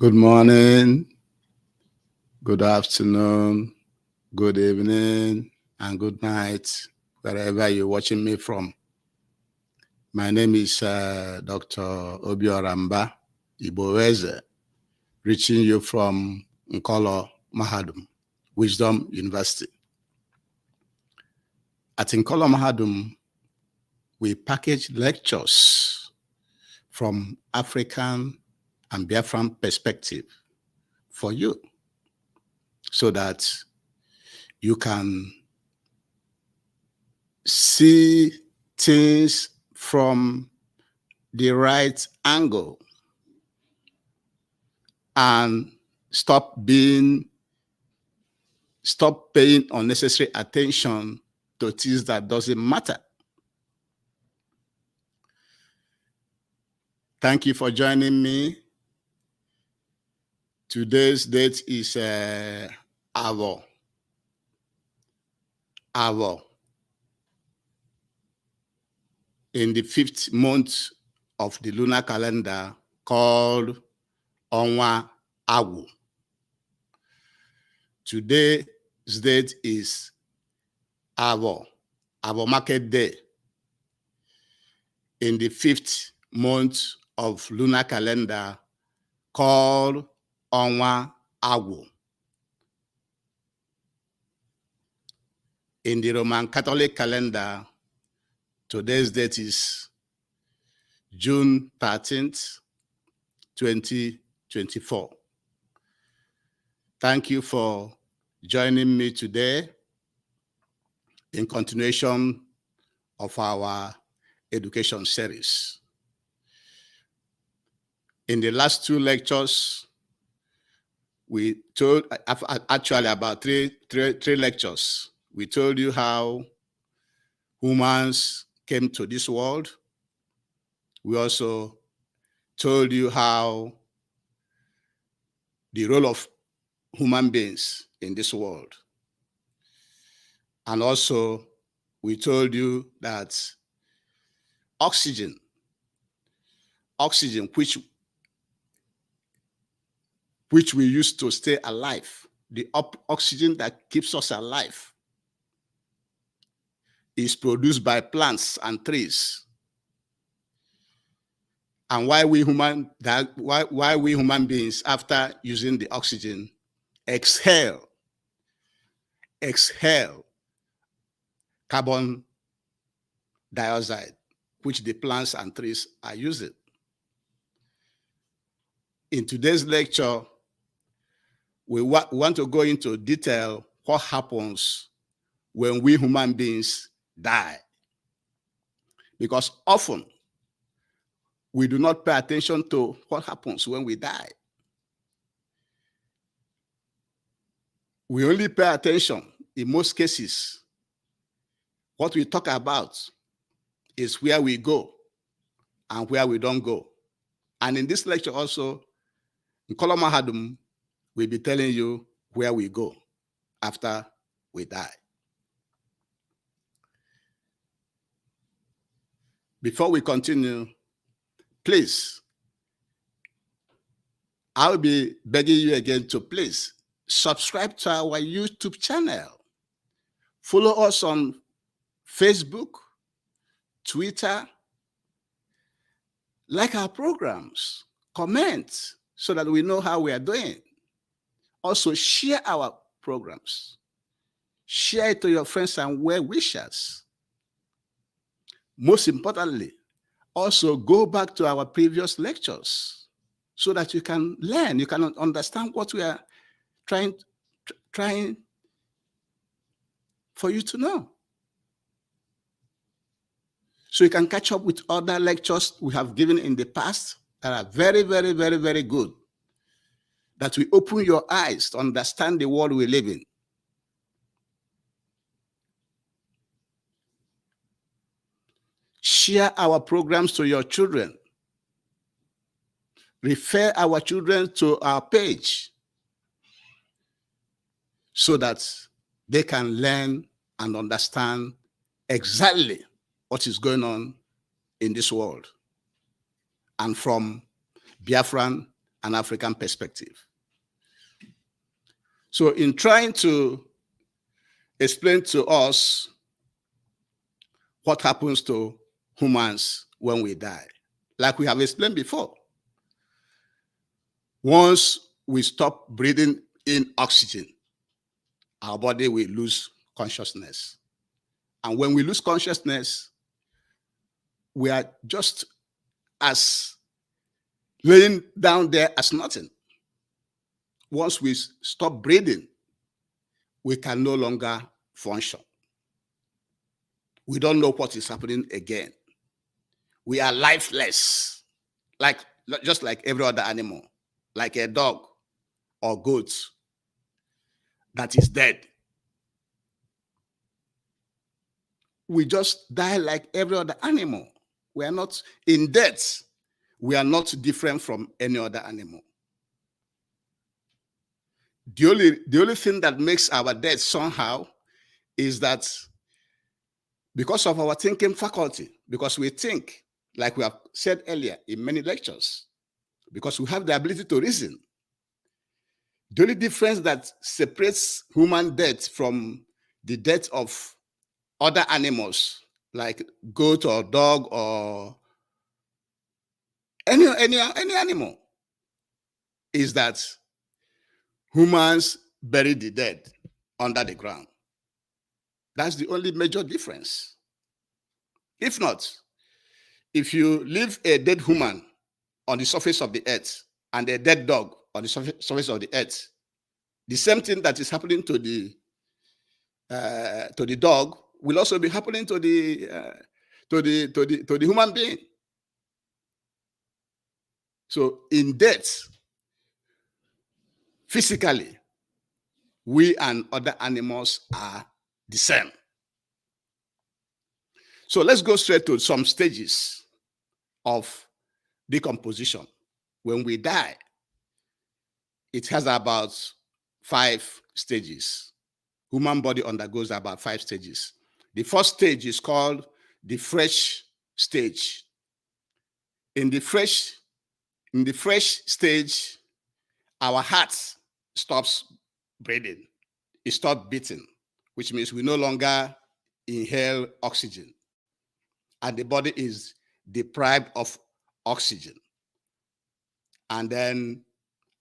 Good morning, good afternoon, good evening, and good night, wherever you're watching me from. My name is Dr. Obioramba Iboweze, reaching you from Nkolo Mahadum, Wisdom University. At Nkolo Mahadum, we package lectures from African and Biafran perspective for you, so that you can see things from the right angle and stop paying unnecessary attention to things that doesn't matter. Thank you for joining me. Today's date is Avo. In the 5th month of the lunar calendar called Onwa Awu. Today's date is Avo Market Day. In the 5th month of lunar calendar called Onwa Awu. In the Roman Catholic calendar, today's date is June 13th, 2024. Thank you for joining me today in continuation of our education series. In the last 2 lectures, we told, actually about three lectures, we told you how humans came to this world. We also told you how the role of human beings in this world. And also, we told you that oxygen, which we use to stay alive, the oxygen that keeps us alive, is produced by plants and trees. And why we human beings, after using the oxygen, exhale carbon dioxide, which the plants and trees are using. In today's lecture, we want to go into detail what happens when we human beings die. Because often, we do not pay attention to what happens when we die. We only pay attention, in most cases, what we talk about is where we go and where we don't go. And in this lecture also, in Nkolo Mahadum, we'll be telling you where we go after we die. Before we continue, please, I'll be begging you again to please subscribe to our YouTube channel. Follow us on Facebook, Twitter, like our programs, comment so that we know how we are doing. Also, share our programs. Share it to your friends and well-wishers. Most importantly, also go back to our previous lectures so that you can learn, you can understand what we are trying for you to know. So you can catch up with other lectures we have given in the past that are very, very, very, very good, that will open your eyes to understand the world we live in. Share our programs to your children. Refer our children to our page so that they can learn and understand exactly what is going on in this world, and from Biafran an African perspective. So in trying to explain to us what happens to humans when we die, like we have explained before, once we stop breathing in oxygen, our body will lose consciousness. And when we lose consciousness, we are just as laying down there as nothing. Once we stop breathing, we can no longer function. We don't know what is happening again. We are lifeless, just like every other animal, like a dog or goat that is dead. We just die like every other animal. We are not in death. We are not different from any other animal. The only thing that makes our death somehow is that because of our thinking faculty, because we think, like we have said earlier in many lectures, because we have the ability to reason. The only difference that separates human death from the death of other animals, like goat or dog or any animal, is that humans bury the dead under the ground. That's the only major difference. If not, if you leave a dead human on the surface of the earth and a dead dog on the surface of the earth, the same thing that is happening to the dog will also be happening to the human being. So in death, physically, we and other animals are the same. So let's go straight to some stages of decomposition. When we die, it has about 5 stages. Human body undergoes about 5 stages. The first stage is called the fresh stage. In the fresh stage, our heart stops breathing. It stops beating, which means we no longer inhale oxygen. And the body is deprived of oxygen. And then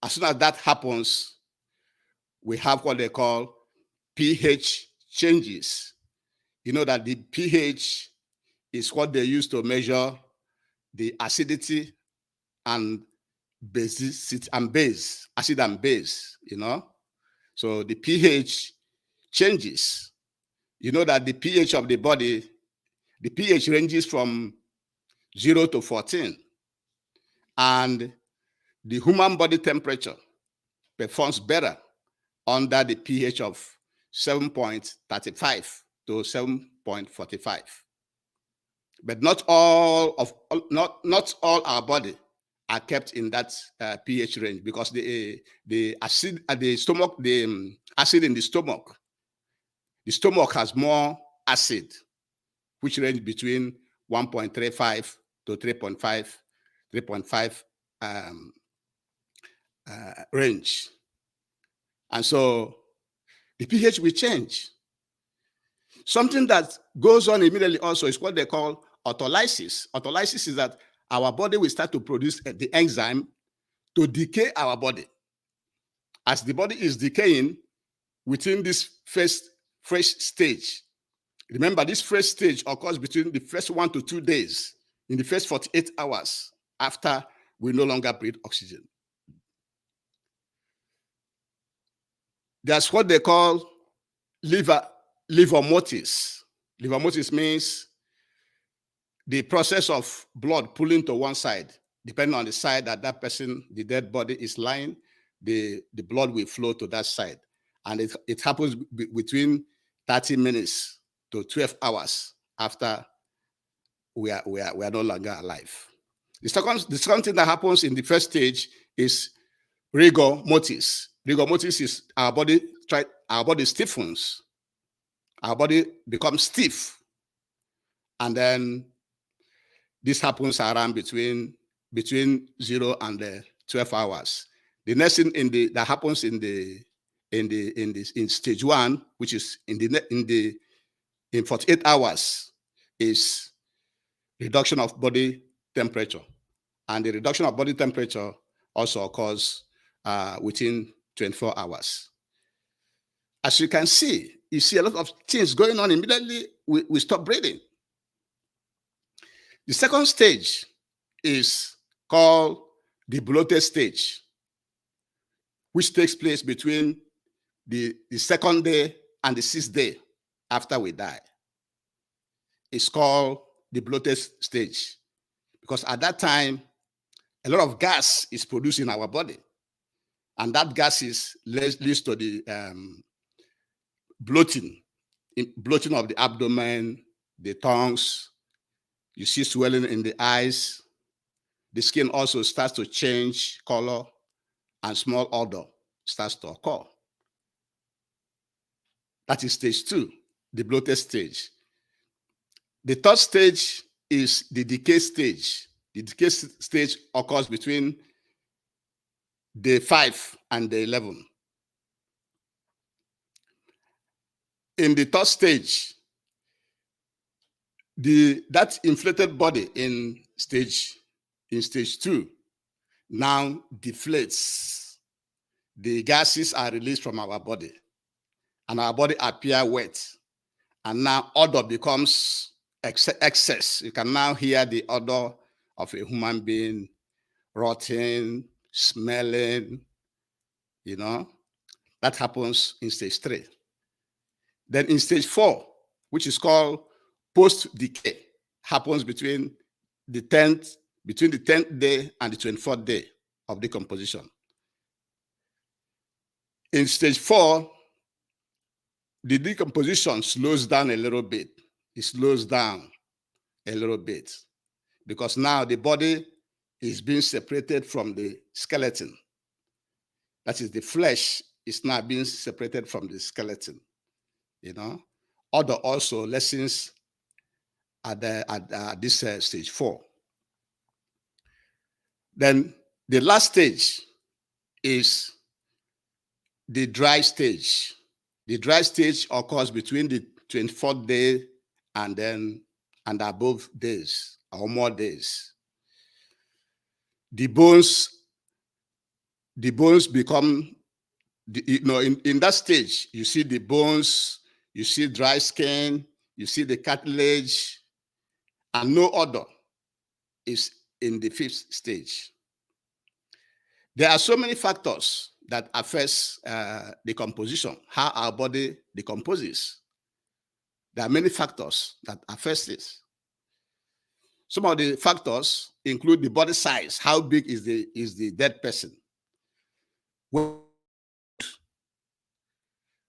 as soon as that happens, we have what they call pH changes. You know that the pH is what they use to measure the acidity and acid and base, you know. So the pH changes. You know that the pH of the body, the pH ranges from 0 to 14. And the human body temperature performs better under the pH of 7.35 to 7.45. But not all our body are kept in that pH range, because the acid in the stomach has more acid, which range between 1.35 to 3.5 range. And so the pH will change. Something that goes on immediately also is what they call autolysis. Autolysis is that our body will start to produce the enzyme to decay our body. As the body is decaying within this first fresh stage, remember this fresh stage occurs between the first 1 to 2 days, in the first 48 hours after we no longer breathe oxygen. That's what they call liver motis. Liver motis means the process of blood pulling to one side. Depending on the side that that person, the dead body, is lying, the blood will flow to that side. And it happens between 30 minutes to 12 hours after we are no longer alive. The second thing that happens in the first stage is rigor mortis. Rigor mortis is our body stiffens. Our body becomes stiff. And then this happens around between 0 and 12 hours. The next thing that happens in stage 1, which is in 48 hours, is reduction of body temperature. And the reduction of body temperature also occurs within 24 hours. As you can see, you see a lot of things going on. Immediately, we stop breathing. The second stage is called the bloated stage, which takes place between the second day and the 6th day after we die. It's called the bloated stage because at that time, a lot of gas is produced in our body. And that gas leads to the bloating of the abdomen, the tongues. You see swelling in the eyes. The skin also starts to change color, and small odor starts to occur. That is stage 2, the bloated stage. The third stage is the decay stage. The decay stage occurs between day 5 and day 11. In the third stage, that inflated body in stage 2 now deflates. The gases are released from our body, and our body appears wet. And now odor becomes excess. You can now hear the odor of a human being rotting, smelling, That happens in stage 3. Then in stage 4, which is called post-decay, happens between the 10th day and the 24th day of decomposition. In stage 4, the decomposition slows down a little bit. It slows down a little bit because now the body is being separated from the skeleton. That is, the flesh is now being separated from the skeleton. Odor also lessens at this stage 4. Then the last stage is the dry stage. The dry stage occurs between the 24th day and above days or more days. The bones become, in that stage, you see the bones, you see dry skin, you see the cartilage, and no odor is in the 5th stage. There are so many factors that affect decomposition, how our body decomposes. There are many factors that affect this. Some of the factors include the body size. How big is the dead person?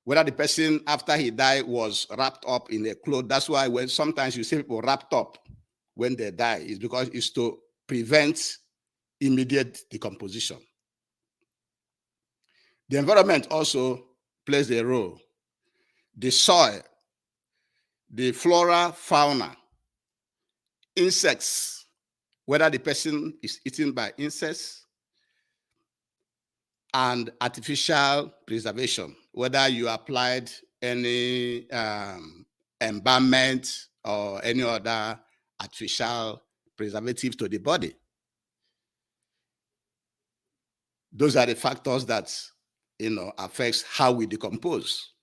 Whether the person after he died was wrapped up in a cloth. That's why when sometimes you see people wrapped up when they die, is because it's to prevent immediate decomposition. The environment also plays a role. The soil, the flora, fauna, insects, whether the person is eaten by insects, and artificial preservation, whether you applied any embalmment or any other artificial preservative to the body. Those are the factors that affects how we decompose.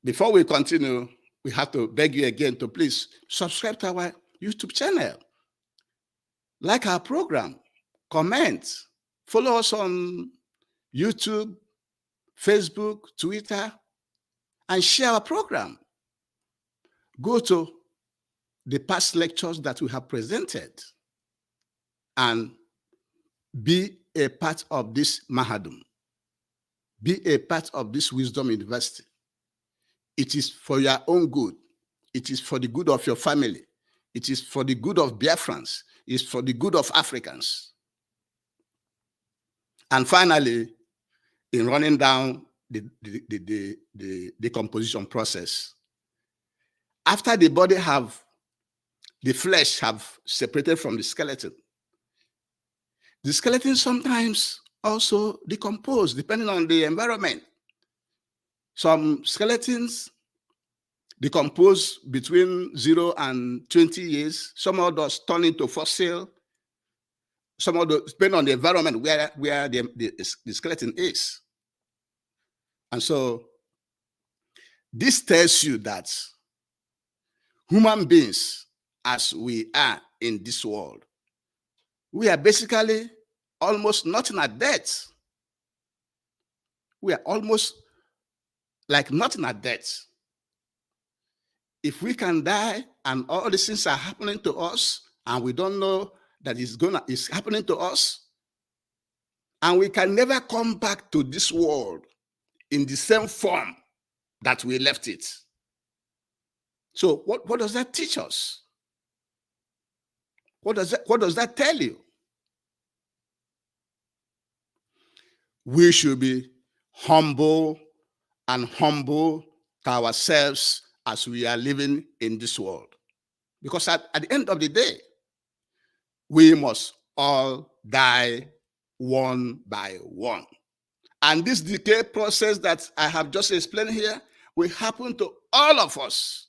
Before we continue, we have to beg you again to please subscribe to our YouTube channel, like our program, comment, follow us on YouTube, Facebook, Twitter, and share our program. Go to the past lectures that we have presented and be a part of this Mahadum. Be a part of this Wisdom University. It is for your own good. It is for the good of your family. It is for the good of Biafrans. It's for the good of Africans. And finally, in running down the decomposition process, after the body have the flesh have separated from the skeleton. The skeleton sometimes also decompose depending on the environment. Some skeletons decompose between 0 and 20 years. Some of those turn into fossil. Some of those depend on the environment where the skeleton is. And so this tells you that human beings, as we are in this world, we are basically almost nothing at death. We are almost like nothing at death. If we can die and all these things are happening to us and we don't know that it's happening to us, and we can never come back to this world in the same form that we left it. So what does that teach us? What does that tell you? We should be humble to ourselves as we are living in this world. Because at the end of the day, we must all die one by one. And this decay process that I have just explained here will happen to all of us.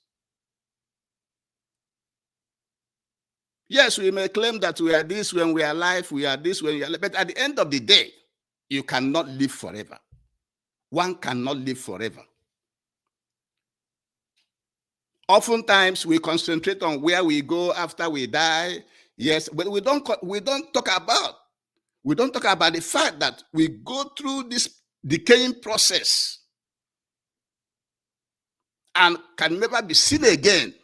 Yes, we may claim that we are this when we are alive, we are this when we are alive, but at the end of the day, you cannot live forever. One cannot live forever. Oftentimes, we concentrate on where we go after we die. Yes, but we don't talk about the fact that we go through this decaying process and can never be seen again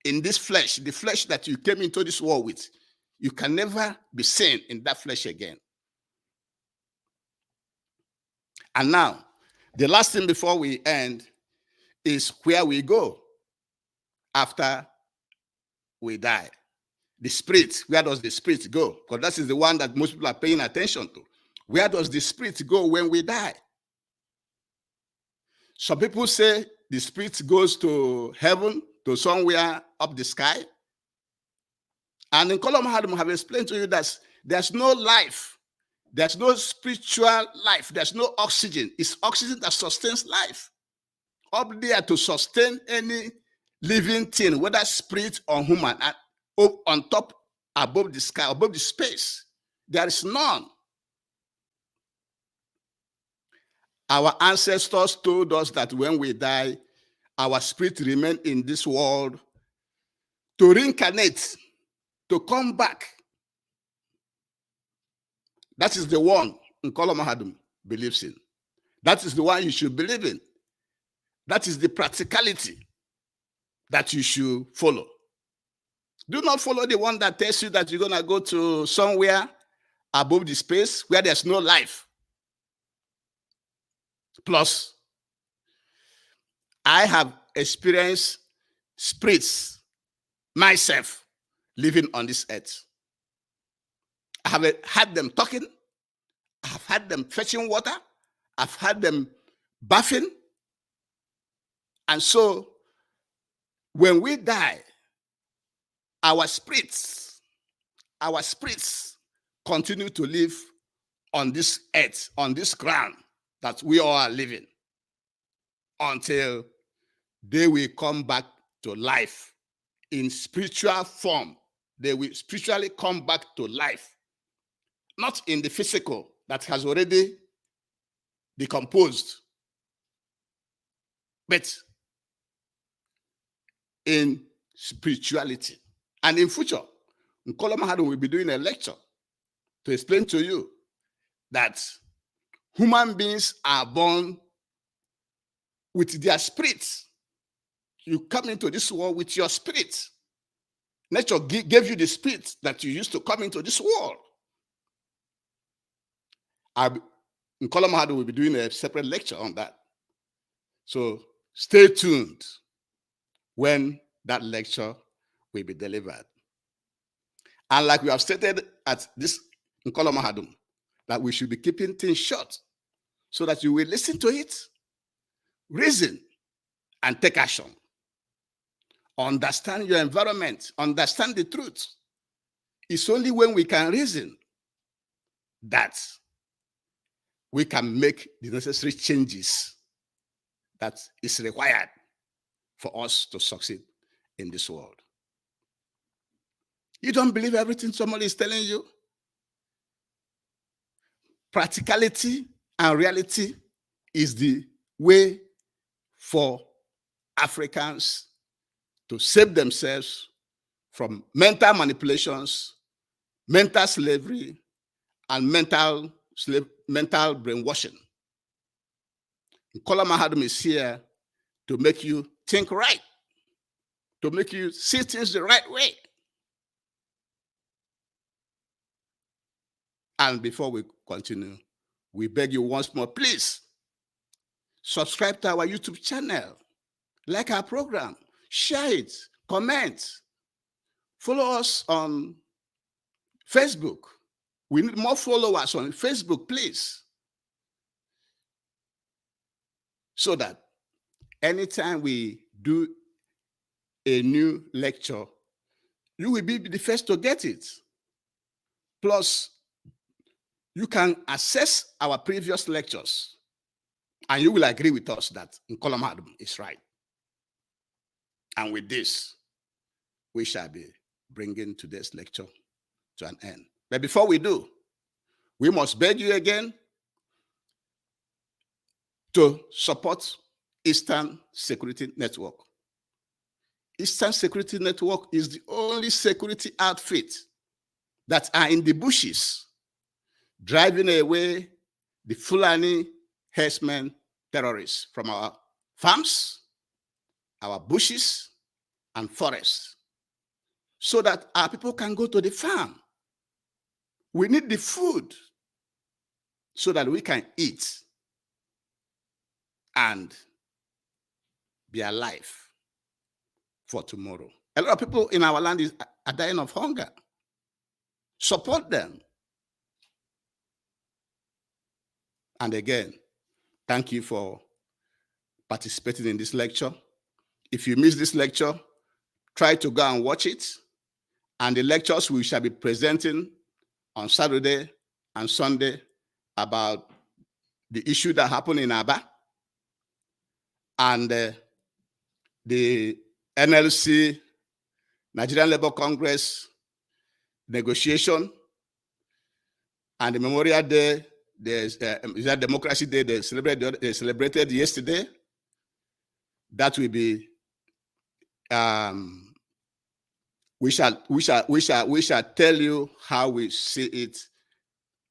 in this flesh, the flesh that you came into this world with. You can never be seen in that flesh again. And now, the last thing before we end is where we go after we die. The spirit, where does the spirit go? Because that is the one that most people are paying attention to. Where does the spirit go when we die? Some people say the spirit goes to heaven, to somewhere up the sky. And in Kolom Hadum, I have explained to you that there's no life. There's no spiritual life. There's no oxygen. It's oxygen that sustains life. Up there to sustain any living thing, whether spirit or human, on top, above the sky, above the space, there is none. Our ancestors told us that when we die, our spirit remain in this world to reincarnate, to come back. That is the one Nkola Mahadum believes in. That is the one you should believe in. That is the practicality that you should follow. Do not follow the one that tells you that you're going to go to somewhere above the space where there's no life. Plus, I have experienced spirits myself living on this earth. I have had them talking. I have had them fetching water. I've had them bathing. And so, when we die, our spirits continue to live on this earth, on this ground that we all are living, until they will come back to life in spiritual form. They will spiritually come back to life, not in the physical that has already decomposed, but in spirituality. And in future, Nkola Mahadum will be doing a lecture to explain to you that human beings are born with their spirits. You come into this world with your spirit. Nature gave you the spirit that you used to come into this world. Nkola Mahadum will be doing a separate lecture on that. So stay tuned when that lecture will be delivered. And like we have stated at this Nkola Mahadum, that we should be keeping things short so that you will listen to it, reason, and take action. understand your environment, understand the truth. It's only when we can reason that we can make the necessary changes that is required for us to succeed in this world. You don't believe everything somebody is telling you? Practicality and reality is the way for Africans to save themselves from mental manipulations, mental slavery, and mental brainwashing. Nkola Mahadum is here to make you think right, to make you see things the right way. And before we continue, we beg you once more, please subscribe to our YouTube channel, like our program, share it, comment, follow us on Facebook. We need more followers on Facebook, please, so that anytime we do a new lecture, you will be the first to get it. Plus, you can access our previous lectures, and you will agree with us that Nkola Mahadum is right. And with this, we shall be bringing today's lecture to an end. But before we do, we must beg you again to support Eastern Security Network. Eastern Security Network is the only security outfit that are in the bushes, driving away the Fulani herdsmen terrorists from our farms, our bushes, and forests, so that our people can go to the farm. We need the food so that we can eat and be alive for tomorrow. A lot of people in our land are dying of hunger. Support them. And again, thank you for participating in this lecture. If you missed this lecture, try to go and watch it. And the lectures we shall be presenting on Saturday and Sunday about the issue that happened in Aba and the NLC, Nigerian Labour Congress negotiation, and the Memorial Day, the Democracy Day they celebrated yesterday. That will be we shall tell you how we see it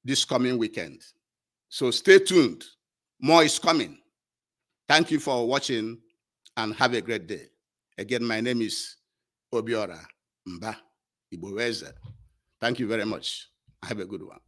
this coming weekend. So stay tuned. More is coming. Thank you for watching and have a great day. Again, my name is Obiora Mba Iboweze. Thank you very much. Have a good one.